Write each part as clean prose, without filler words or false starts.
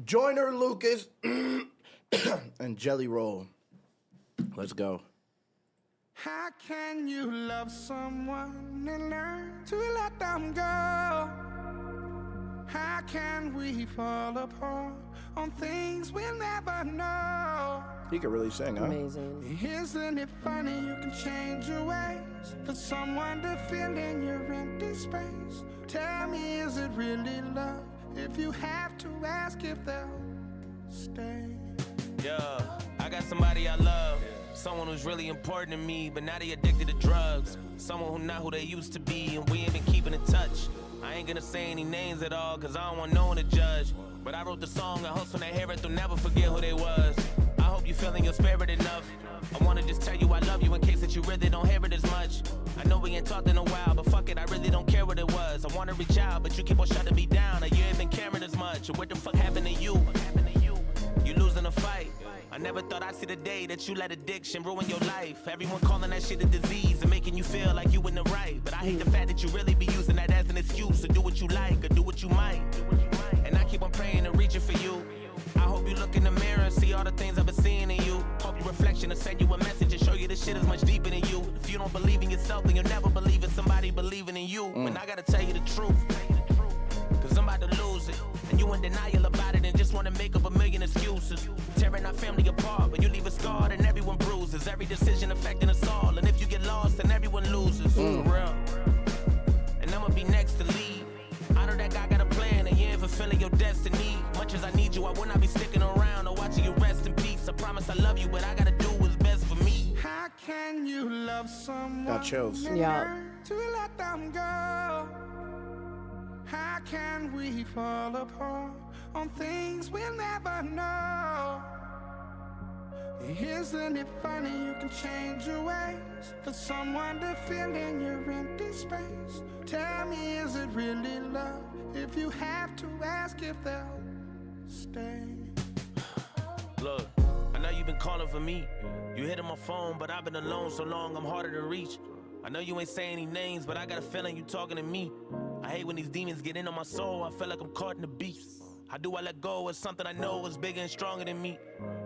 Joyner, Lucas, and Jelly Roll. Let's go. How can you love someone and learn to let them go? How can we fall apart on things we'll never know? He can really sing, huh? Amazing. Isn't it funny you can change your ways for someone to fill in your empty space? Tell me, is it really love if you have to ask if they'll stay? Yeah, I got somebody I love. Someone who's really important to me, but now they addicted to drugs. Someone who not who they used to be, and we ain't been keeping in touch. I ain't gonna say any names at all, cause I don't want no one to judge. But I wrote the song, I hope when they hear it, they'll never forget who they was. I hope you feeling your spirit enough. I wanna just tell you I love you in case that you really don't hear it as much. I know we ain't talked in a while, but fuck it, I really don't care what it was. I wanna reach out, but you keep on shutting me down, and you ain't been caring as much. What the fuck happened to you? You losing a fight. I never thought I'd see the day that you let addiction ruin your life. Everyone calling that shit a disease and making you feel like you in the right. But I hate the fact that you really be using that as an excuse to do what you like or do what you might. And I keep on praying and reaching for you. I hope you look in the mirror and see all the things I've been seeing in you. Hope your reflection will send you a message and show you this shit is much deeper than you. If you don't believe in yourself, then you'll never believe in somebody believing in you. And I gotta tell you the truth, cause I'm about to lose it. And you in denial about it and just wanna make up a million excuses. Tearing our family apart, but you leave a scar and everyone bruises. Every decision affecting us all, and if you get lost, then everyone loses. For real. And I'ma be next to lead. I know that God got a plan and you ain't fulfilling your destiny. Much as I need you, I will not be sticking around or watching you rest in peace. I promise I love you, but I gotta do what's best for me. How can you love someone Got chills. and Yeah. learn to let them go? How can we fall apart on things we'll never know? Isn't it funny you can change your ways for someone to fill in your empty space? Tell me, is it really love if you have to ask if they'll stay? Look, I know you've been calling for me. You hitting my phone, but I've been alone so long I'm harder to reach. I know you ain't saying any names, but I got a feeling you talking to me. I hate when these demons get in on my soul. I feel like I'm caught in the beast. How do I let go of something I know is bigger and stronger than me?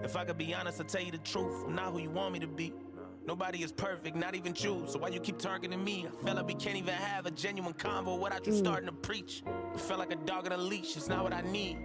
If I could be honest, I'll tell you the truth. I'm not who you want me to be. Nobody is perfect, not even you. So why you keep targeting me? I feel like we can't even have a genuine convo without you starting to preach. I feel like a dog on a leash, it's not what I need.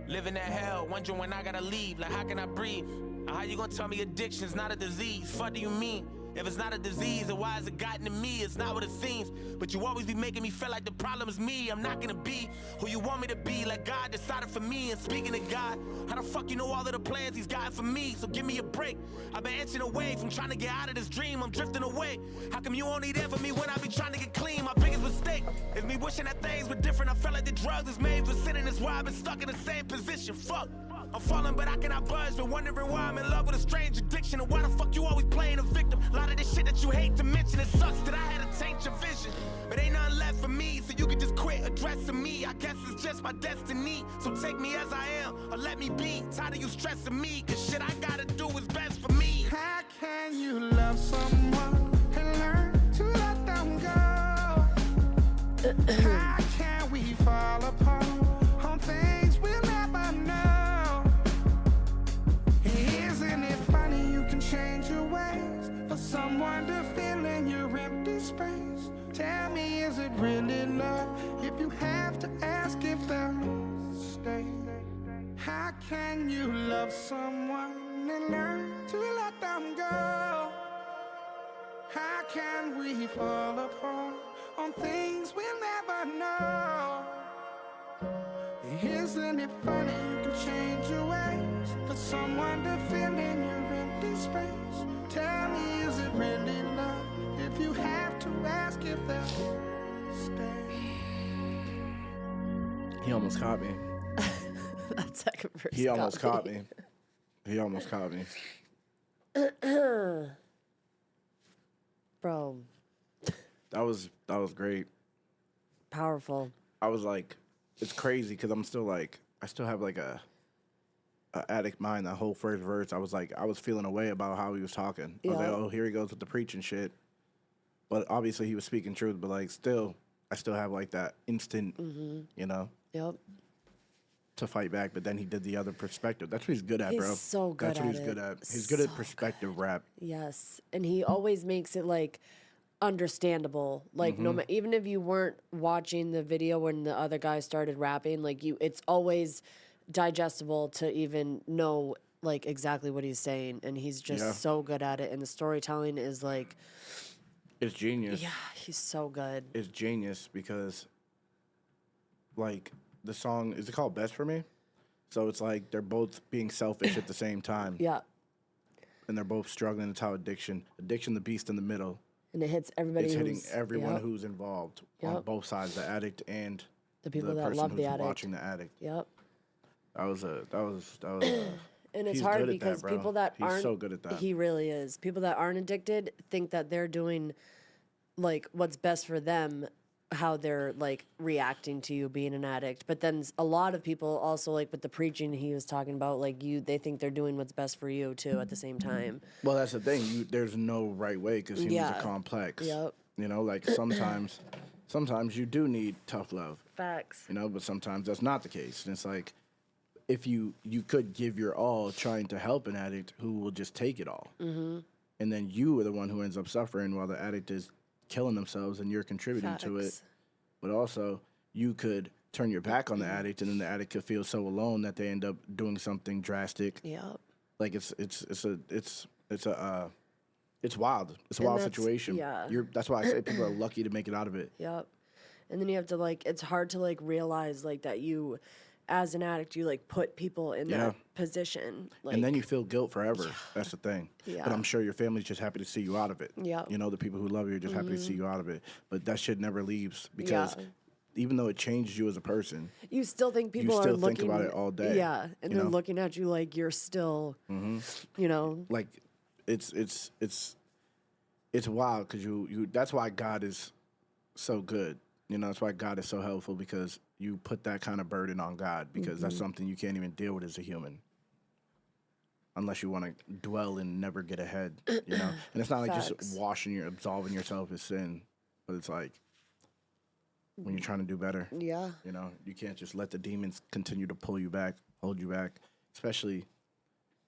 Living that hell, wondering when I gotta leave. Like, how can I breathe? How you gonna tell me addiction's not a disease? Fuck do you mean? If it's not a disease, then why has it gotten to me? It's not what it seems. But you always be making me feel like the problem is me. I'm not gonna be who you want me to be. Like God decided for me. And speaking of God, how the fuck you know all of the plans he's got for me? So give me a break. I've been inching away from trying to get out of this dream. I'm drifting away. How come you only there for me when I be trying to get clean? My biggest mistake is me wishing that things were different. I felt like the drugs is made for sinning. That's why I've been stuck in the same position. Fuck. I'm falling, but I cannot budge. Been wondering why I'm in love with a strange addiction. And why the fuck you always playing a victim? A lot of this shit that you hate to mention. It sucks that I had to taint your vision. But ain't nothing left for me, so you can just quit addressing me. I guess it's just my destiny. So take me as I am, or let me be. Tired of you stressing me, cause shit I gotta do is best for me. How can you love someone and learn to let them go? How can we fall apart on things we'll never know? Isn't it funny you can change your ways for someone to fill in your empty space? Tell me, is it really love if you have to ask if they'll stay? How can you love someone and learn to let them go? How can we fall apart on things we'll never know? Isn't it funny you can change your ways for someone to fill in your empty space? Tell me, is it really love if you have to ask if they'll stay? He almost caught me. That second verse. He almost caught me. He almost caught me. Bro, That was great. powerful. I was like, it's crazy because I'm still like, I still have like a addict mind. That whole first verse, I was like, I was feeling away about how he was talking. I was like, Yeah. oh, here he goes with the preaching shit. But obviously he was speaking truth. But like, still, I still have like that instant, you know. Yep. to fight back, but then he did the other perspective. That's what he's good at, He's bro. so good That's what at he's it. good at. He's good at perspective rap. Yes, and he always makes it like understandable. Like no matter, even if you weren't watching the video when the other guy started rapping, like it's always digestible to even know like exactly what he's saying, and he's just so good at it. And the storytelling is like, It's genius. yeah, he's so good. It's genius because, like, the song, is it called Best For Me? So it's like they're both being selfish at the same time. Yeah, And they're both struggling. It's how addiction, the beast in the middle. and it hits everybody. It's hitting who's- everyone yep, who's involved on Yep. both sides, the addict and the people that person love who's the addict. watching the addict. Yep. That was And it's he's hard good at that, because bro. people that He's aren't, so good at that. he really is. People that aren't addicted think that they're doing like what's best for them, how they're like reacting to you being an addict. But then a lot of people also, like with the preaching he was talking about, like they think they're doing what's best for you too at the same time. Well, that's the thing. There's no right way because humans Yeah. are complex. Yep. You know, like sometimes you do need tough love. Facts. You know, but sometimes that's not the case. And it's like, if you could give your all trying to help an addict who will just take it all. Mm-hmm. And then you are the one who ends up suffering while the addict is killing themselves and you're contributing to it. Facts. But also, you could turn your back on the addict and then the addict could feel so alone that they end up doing something drastic. Yep. Like it's wild. It's a wild that's- situation. yeah. That's why I say people are lucky to make it out of it. Yep. And then you have to like, it's hard to like realize like that you, as an addict, you like put people in Yeah. that position. Like, And then you feel guilt forever. That's the thing. But Yeah. I'm sure your family's just happy to see you out of it. Yeah. You know, the people who love you are just happy to see you out of it. But that shit never leaves because Yeah. even though it changed you as a person, you still think people still are think looking about it all day, Yeah, and you they're know? looking at you like you're still, you know. like it's wild because you that's why God is so good. You know, that's why God is so helpful because you put that kind of burden on God because that's something you can't even deal with as a human. Unless you want to dwell and never get ahead, you know? And it's not like Facts. just absolving yourself of sin, but it's like when you're trying to do better, Yeah. you know, you can't just let the demons continue to pull you back, hold you back, especially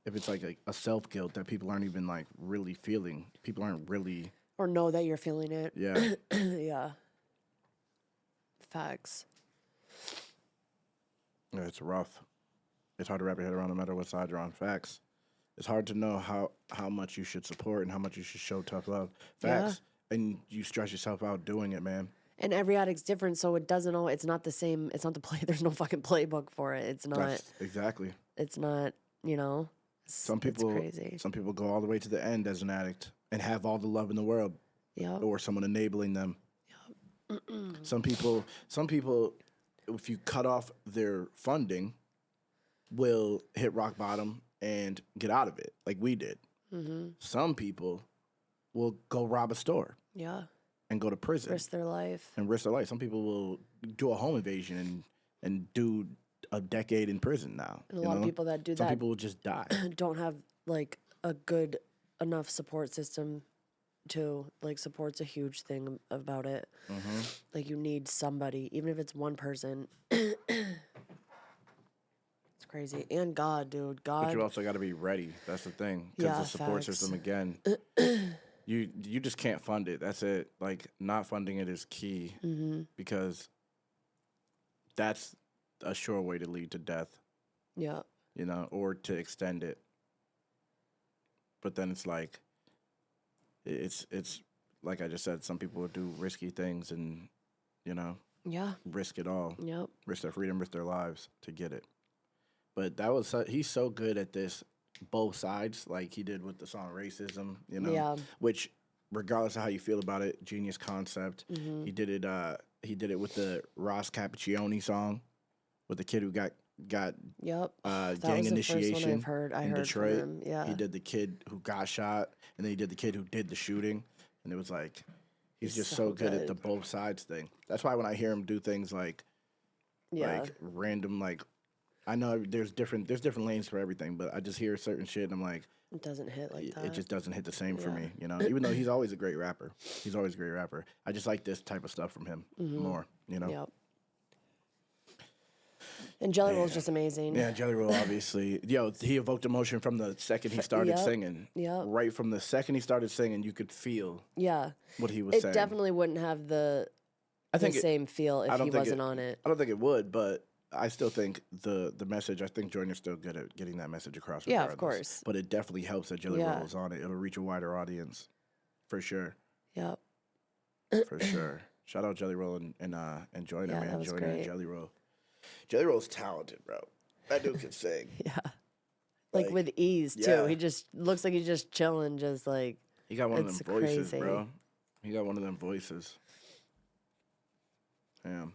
if it's like a self-guilt that people aren't even like really feeling. People aren't really, Or know that you're feeling it. yeah. Yeah. Facts. Yeah, it's rough. It's hard to wrap your head around no matter what side you're on. Facts. It's hard to know how much you should support and how much you should show tough love. Facts. And you stress yourself out doing it, man. And every addict's different, so it's not the same. It's not the play. There's no fucking playbook for it. It's not. That's exactly. It's not. You know. Some people It's crazy. Some people go all the way to the end as an addict and have all the love in the world, Yeah. or someone enabling them. Some people, if you cut off their funding, will hit rock bottom and get out of it, like we did. Some people will go rob a store Yeah. and go to prison Risk their life. and risk their life. Some people will do a home invasion and do a decade in prison now. And a lot of people that do Some that people will just die. don't have like a good enough support system too. Like support's a huge thing about it. Like you need somebody, even if it's one person. It's crazy. And God, dude. But God. you also got to be ready. That's the thing. Because Yeah, the support facts. system, again, you just can't fund it. That's it. Like, not funding it is key because that's a sure way to lead to death, Yeah. you know, or to extend it. But then it's like, it's like I just said, some people would do risky things and, you know, Yeah. risk it all. Yep. Risk their freedom, risk their lives to get it. But he's so good at this, both sides, like he did with the song Racism, you know, Yeah. which regardless of how you feel about it, genius concept. He did it with the Ross Cappuccioni song with the kid who got Yep. That gang was the first one initiation I've heard. I in heard Detroit. from him. Yeah. He did the kid who got shot, and then he did the kid who did the shooting, and it was like he's just so good at the both sides thing. That's why when I hear him do things like random, like I know there's different lanes for everything, but I just hear certain shit and I'm like, It doesn't hit like that. it just doesn't hit the same for me, you know. Even though he's always a great rapper, I just like this type of stuff from him more, you know. Yep. And Jelly Roll's just amazing. Yeah, Jelly Roll, obviously. Yo, he evoked emotion from the second he started singing. Yep. Right from the second he started singing, you could feel what he was saying. It definitely wouldn't have the same feel if he wasn't on it. I don't think it would, but I still think the message, I think Joyner's still good at getting that message across. Yeah, of course. But it definitely helps that Jelly Roll is on it. It'll reach a wider audience, for sure. Yep. For sure. Shout out Jelly Roll and Joyner, man. That was Joyner great. and Jelly Roll. Jelly Roll's talented, bro. That dude can sing. Like with ease, too. yeah. He just looks like he's just chilling, just like. He got one of them voices, crazy. bro. He got one of them voices. Damn.